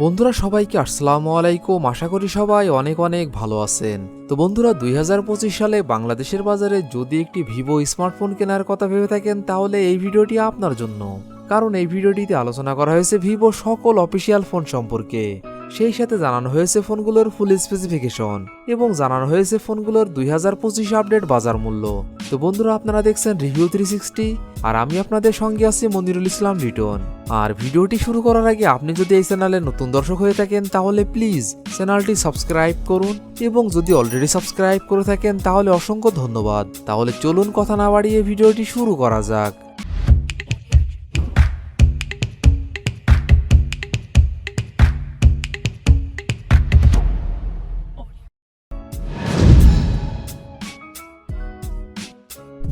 বন্ধুরা সবাইকে আসসালামু আলাইকুম। আশা করি সবাই অনেক অনেক ভালো আছেন। তো বন্ধুরা 2025 সালে বাংলাদেশের বাজারে যদি একটি ভিভো স্মার্টফোন কেনার কথা ভেবে থাকেন তাহলে এই ভিডিওটি আপনার জন্য, কারণ এই ভিডিওটিতে আলোচনা করা হয়েছে ভিভো সকল অফিসিয়াল ফোন সম্পর্কে। সেই সাথে জানানো হয়েছে ফোনগুলোর ফুল স্পেসিফিকেশন এবং জানানো হয়েছে ফোনগুলোর 2025 আপডেট বাজার মূল্য। তো বন্ধুরা আপনারা দেখছেন রিভিউ 360 আর আমি আপনাদের সঙ্গে আছি মনিরুল ইসলাম লিটন। আর ভিডিওটি শুরু করার আগে আপনি যদি এই চ্যানেলে নতুন দর্শক হয়ে থাকেন তাহলে প্লিজ চ্যানেলটি সাবস্ক্রাইব করুন এবং যদি অলরেডি সাবস্ক্রাইব করে থাকেন তাহলে অসংখ্য ধন্যবাদ। তাহলে চলুন কথা না বাড়িয়ে ভিডিওটি শুরু করা যাক।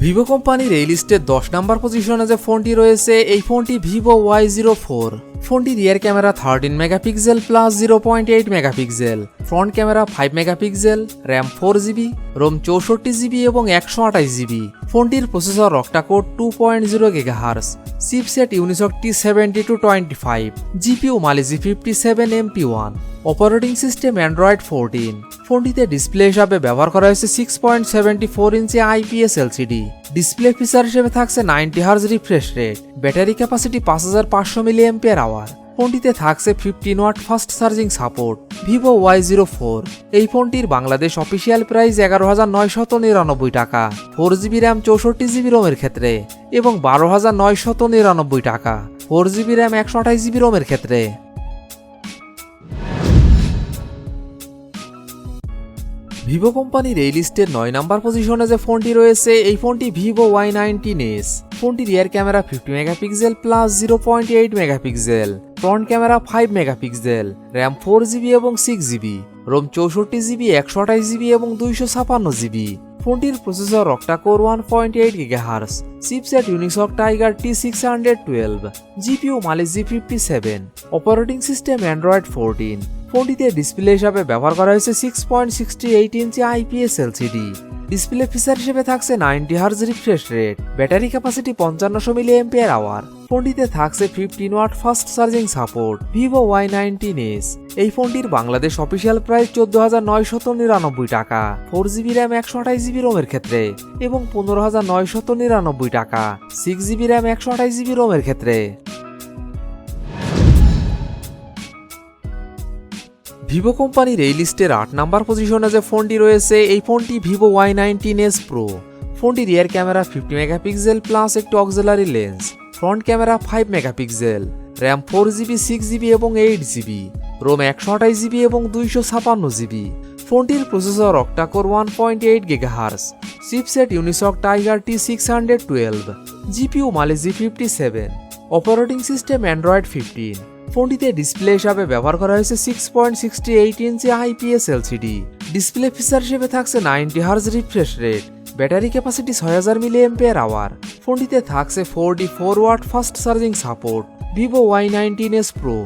ভিভো কোম্পানির এই লিস্টের 10 নম্বর পজিশনে যে ফোনটি রয়েছে এই ফোনটি ভিভো Y04। ফোনটি rear camera 13 megapixel plus 0.8 megapixel, front camera 5 megapixel, RAM 4GB, ROM 64GB এবং 128GB। ফোনটির processor octa core 2.0 GHz, chipset Unisoc T7225, GPU Mali G57 MP1, operating system Android 14। ফোনটিতে ডিসপ্লে হিসাবে ব্যবহার করা হয়েছে 6.74 inch IPS LCD। Display feature হিসেবে থাকছে 90 Hz refresh rate, battery capacity 5500 mAh। ফোনটিতে থাকছে 15 watt fast charging support. Vivo Y04 এই ফোনটির বাংলাদেশ অফিসিয়াল প্রাইস 11,999 টাকা 4GB র্যাম 64GB রোমের ক্ষেত্রে এবং 12,999 টাকা 4GB র্যাম 128GB রোমের ক্ষেত্রে। ভিভো কোম্পানির এই লিস্টের 9 নম্বর পজিশনে যে ফোনটি রয়েছে এই ফোনটি ভিভো Y19s। ফোনটি rear camera 50 megapixel plus 0.8 megapixel, front camera 5 megapixel, RAM 4GB এবং 6GB, রোম 64GB, 128GB এবং 256GB। ফোনটির processor octa core 1.8 GHz, chipset Unisoc Tiger T612, GPU Mali G57, operating system Android 14। ফোনটিতে ডিসপ্লে হিসাবে ব্যবহার করা হয়েছে 6.68 inch IPS LCD। Display feature হিসেবে থাকছে 90 Hz refresh rate, battery capacity 5500 mAh। ফোনটিতে থাকছে 15 watt fast charging support. Vivo Y19s এই ফোনটির বাংলাদেশ অফিসিয়াল প্রাইস 14,999 টাকা 4GB র্যাম 128GB রোমের ক্ষেত্রে এবং 15,999 টাকা 6GB র্যাম 128GB রোমের ক্ষেত্রে। ভিভো কোম্পানির এই লিস্টের 8 নম্বর পজিশনে যে ফোনটি রয়েছে এই ফোনটি ভিভো Y19s Pro। ফোনটি রিয়ার ক্যামেরা 50 মেগাপিক্সেল প্লাস একটি auxiliary lens, front camera 5 megapixel, RAM 4GB, 6GB এবং 8GB, রোম 128GB এবং 256GB। ফোনটির processor octa core 1.8 GHz, chipset Unisoc Tiger T612, GPU Mali G57, operating system Android 15। ফোনটিতে display হিসাবে ব্যবহার করা হয়েছে 6.68 inch IPS LCD। Display feature হিসেবে থাকছে 90 Hz refresh rate, battery capacity 6000 mAh। ফোনটিতে থাকছে 44 watt fast charging support. Vivo Y19s Pro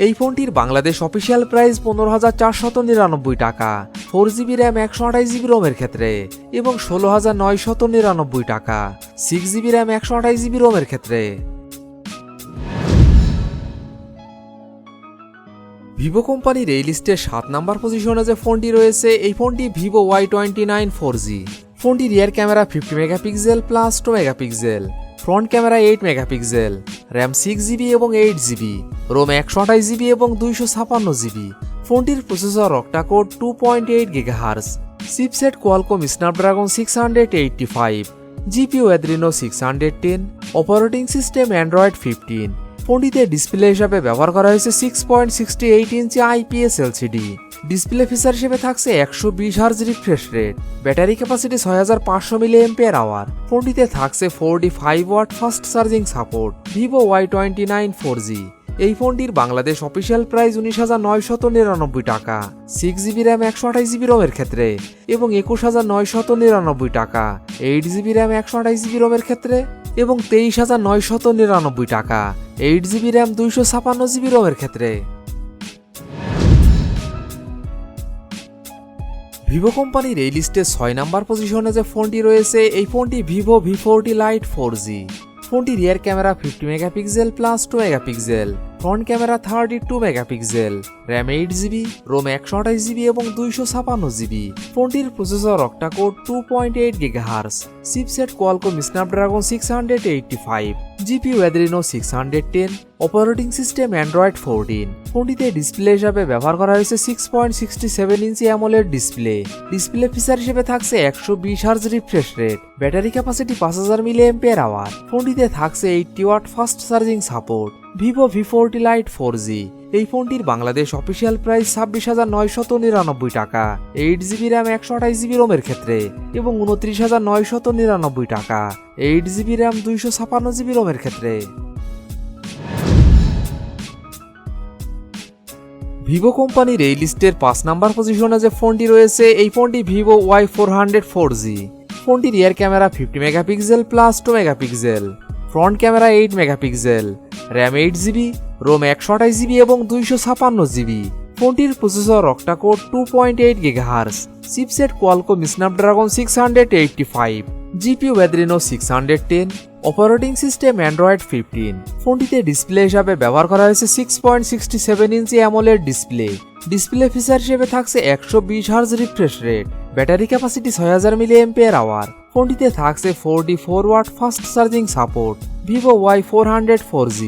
এই ফোনটির বাংলাদেশ অফিসিয়াল প্রাইস 15,499 টাকা 4GB র্যাম 128GB রোমের ক্ষেত্রে এবং 16,999 টাকা 6GB র্যাম 128GB রোমের ক্ষেত্রে। ভিভো কোম্পানির এই লিস্টের 7 নম্বর পজিশনে যে ফোনটি রয়েছে এই ফোনটি ভিভো Y29 4G। ফোনটি rear camera 50 megapixel plus 2 megapixel, front camera 8 megapixel, RAM 6GB এবং 8GB, রোম 128GB এবং 256GB। ফোনটির processor octa core 2.8 GHz, chipset Qualcomm Snapdragon 685, GPU Adreno 610, operating system Android 15। ফোনটিতে ডিসপ্লে হিসাবে ব্যবহার করা হয়েছে 6.68 inch IPS LCD। Display feature হিসেবে থাকছে 120 Hz refresh rate, battery capacity 6500 mAh। ফোনটিতে থাকছে 45 watt fast charging support. Vivo Y29 4G এই ফোনটির বাংলাদেশ অফিসিয়াল প্রাইস 19,999 টাকা 6GB র্যাম 128GB রোমের ক্ষেত্রে এবং 21,999 টাকা 8GB র্যাম 128GB রোমের ক্ষেত্রে এবং 23,999 টাকা 8GB র্যাম 256GB রোমের ক্ষেত্রে। ভিভো কোম্পানির এই লিস্টে 6 নম্বর পজিশনে যে ফোনটি রয়েছে এই ফোনটি ভিভো V40 Lite 4G। ফোনটি rear camera 50 megapixel plus 2 megapixel, front camera 32 megapixel, RAM 8GB, ROM 128GB এবং 256GB। ফোনটির processor octa core 2.8 GHz, chipset Qualcomm Snapdragon 685, GPU Adreno 610, operating system Android 14। ফোনটিতে ডিসপ্লে হিসাবে ব্যবহার করা হয়েছে 6.67 inch AMOLED display. Display feature হিসেবে থাকছে 120 hertz refresh rate, battery capacity 5000 mAh। ফোনটিতে থাকছে 80 watt fast charging support. Vivo V40 Lite 4G, এই ফোনটির বাংলাদেশ অফিসিয়াল প্রাইস 26,999 টাকা 8GB র্যাম 128GB রোমের ক্ষেত্রে এবং 29,999 টাকা 8GB র্যাম 256GB রোমের ক্ষেত্রে। ভিভো কোম্পানির এই লিস্টের 5 নাম্বার পজিশনে যে ফোনটি রয়েছে এই ফোনটি ভিভো Y400 4G। ফোনটির rear camera 50 megapixel plus 2 megapixel, front camera 8 megapixel, RAM 8GB, ROM 128GB এবং 256GB। ফোনটির processor octa core 2.8 GHz, chipset Qualcomm Snapdragon 685, GPU Adreno 610, operating system Android 15। ফোনটিতে ডিসপ্লে হিসাবে ব্যবহার করা হয়েছে 6.67 inch AMOLED display. Display feature হিসেবে থাকছে 120 hertz refresh rate, battery capacity 6000 mAh। ফোনটিতে থাকছে 44 watt fast charging support. Vivo Y400 4G,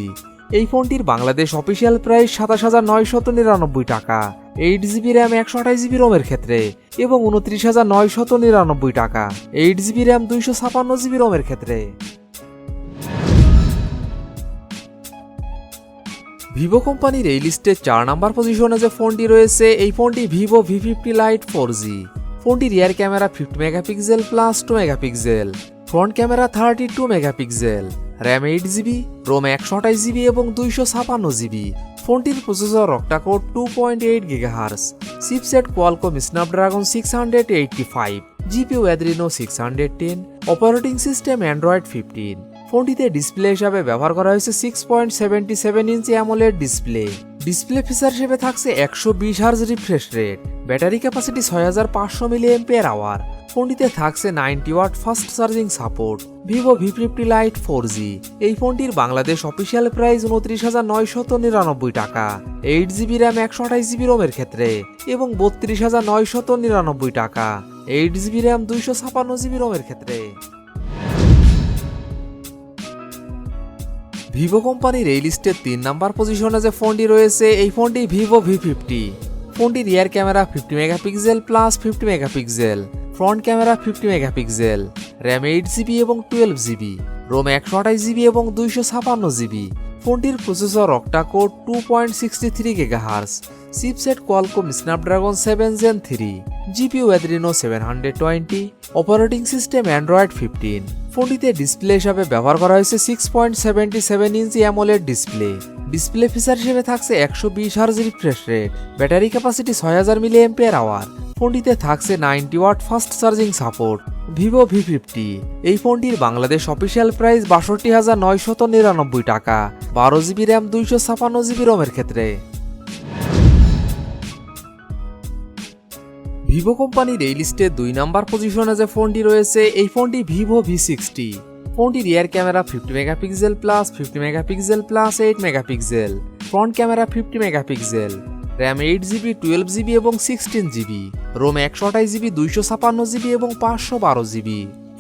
এই ফোনটির বাংলাদেশ অফিসিয়াল প্রাইস 27,999 টাকা 8GB র্যাম 128GB রোমের ক্ষেত্রে এবং 29,999 টাকা 8GB র্যাম 256GB রোমের ক্ষেত্রে। ভিভো কোম্পানির এই লিস্টে 4 নাম্বার পজিশনে যে ফোনটি রয়েছে এই ফোনটি ভিভো V50 Lite 4G। ফোনটি rear camera 50 megapixel plus 2 megapixel, front camera 32 megapixel, RAM 8GB, ROM 128GB এবং 256GB। ফোনটির processor octa core 2.8 GHz, chipset Qualcomm Snapdragon 685, GPU Adreno 610, operating system Android 15। ফোনটিতে ডিসপ্লে হিসাবে ব্যবহার করা হয়েছে 6.77 inch AMOLED display. Display feature হিসেবে থাকছে 120 hertz refresh rate, battery capacity 6500 mAh। ফোনটিতে থাকছে 90 watt fast charging support. Vivo V50 Lite 4G, এই ফোনটির বাংলাদেশ অফিসিয়াল প্রাইস 29,999 টাকা 8GB র্যাম 128GB রোমের ক্ষেত্রে এবং 32,999 টাকা 8GB র্যাম 256GB রোমের ক্ষেত্রে। ভিভো কোম্পানির এই লিস্টের 3 নাম্বার পজিশনে যে ফোনটি রয়েছে এই ফোনটি ভিভো V50। ফোনটি rear camera 50 megapixel plus 50 megapixel, front camera 50 megapixel, RAM 8GB এবং 12GB, রোম 128GB এবং 256GB। ফোনটির processor octa core 2.63 GHz, chipset Qualcomm Snapdragon 7 Gen 3, GPU Adreno 720, operating system Android 15। ফোনটিতে ডিসপ্লে হিসাবে ব্যবহার করা হয়েছে 6.77 inch AMOLED display. Display feature হিসেবে থাকছে 120 hertz refresh rate, battery capacity 6000 mAh। ফোনটিতে থাকছে 90 watt fast charging support. Vivo V50, এই ফোনটির বাংলাদেশ অফিসিয়াল প্রাইস 62,999 টাকা 12GB র্যাম 256GB রোমের ক্ষেত্রে। ভিভো কোম্পানির এই লিস্টে 2 নাম্বার পজিশনে যে ফোনটি রয়েছে এই ফোনটি ভিভো V60। ফোনটি rear camera 50 megapixel plus 50 megapixel plus 8 megapixel, front camera 50 megapixel, RAM 8GB, 12GB এবং 16GB, রোম 128GB, 256GB এবং 512GB।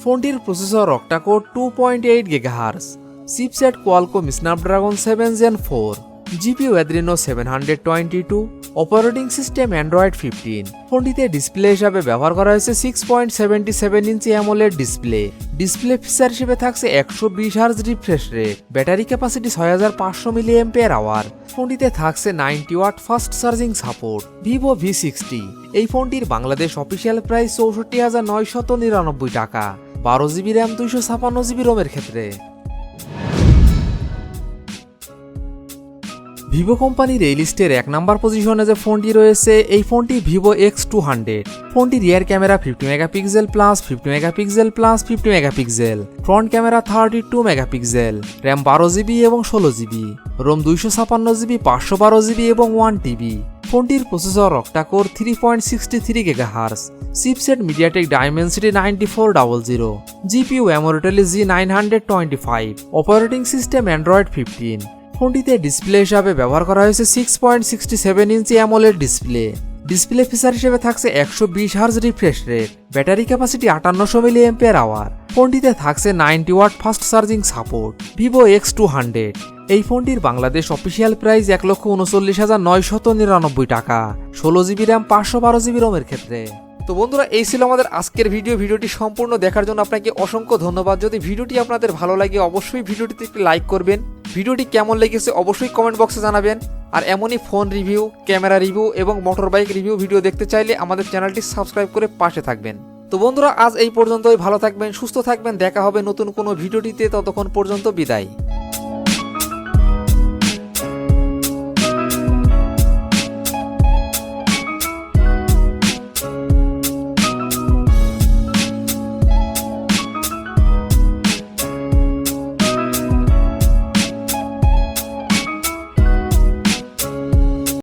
ফোনটির processor octa core 2.8 GHz, chipset Qualcomm Snapdragon 7 Gen 4, GPU Adreno 722, operating system Android 15। ফোনটিতে display হিসাবে ব্যবহার করা হয়েছে 6.77 inch AMOLED display. Display feature হিসেবে থাকছে 120 hertz refresh rate, battery capacity 6500 mAh। ফোনটিতে থাকছে 90 watt fast charging support. Vivo V60, এই ফোনটির বাংলাদেশ অফিসিয়াল প্রাইস 64,999 টাকা 12GB র্যাম 256GB রোমের ক্ষেত্রে। ভিভো কোম্পানির এই লিস্টের 1 নাম্বার পজিশনে যে ফোনটি রয়েছে এই ফোনটি ভিভো X200। ফোনটি rear camera 50 megapixel plus 50 megapixel plus 50 megapixel, front camera 32 megapixel, RAM 12GB এবং 16GB, রোম 256GB, 512GB এবং 1TB। ফোনটির processor octa core 3.63 GHz, chipset MediaTek Dimensity 9400, GPU Immortalis G925, operating system Android 15। ফোনটিতে display হিসাবে ব্যবহার করা হয়েছে 6.67 inch AMOLED display feature হিসেবে থাকছে 120 hertz refresh rate, battery capacity 5800 mAh। ফোনটিতে থাকছে 90 watt fast charging support. Vivo X200 এই ফোনটির বাংলাদেশ অফিসিয়াল প্রাইস 1,39,999 টাকা, 16GB র্যাম 512GB রোমের ক্ষেত্রে। তো বন্ধুরা, এই ছিল আমাদের আজকের ভিডিওটি সম্পূর্ণ দেখার জন্য আপনাকে অসংখ্য ধন্যবাদ। যদি ভিডিওটি আপনাদের ভালো লাগে অবশ্যই ভিডিওটিতে একটি লাইক করবেন। ভিডিওটি কেমন লেগেছে অবশ্যই কমেন্ট বক্সে জানাবেন। আর এমনই ফোন রিভিউ, ক্যামেরা রিভিউ এবং মোটর বাইক রিভিউ ভিডিও দেখতে চাইলে আমাদের চ্যানেলটি সাবস্ক্রাইব করে পাশে থাকবেন। তো বন্ধুরা, আজ এই পর্যন্তই। ভালো থাকবেন, সুস্থ থাকবেন, দেখা হবে নতুন কোনো ভিডিওটিতে। ততক্ষণ পর্যন্ত বিদায়।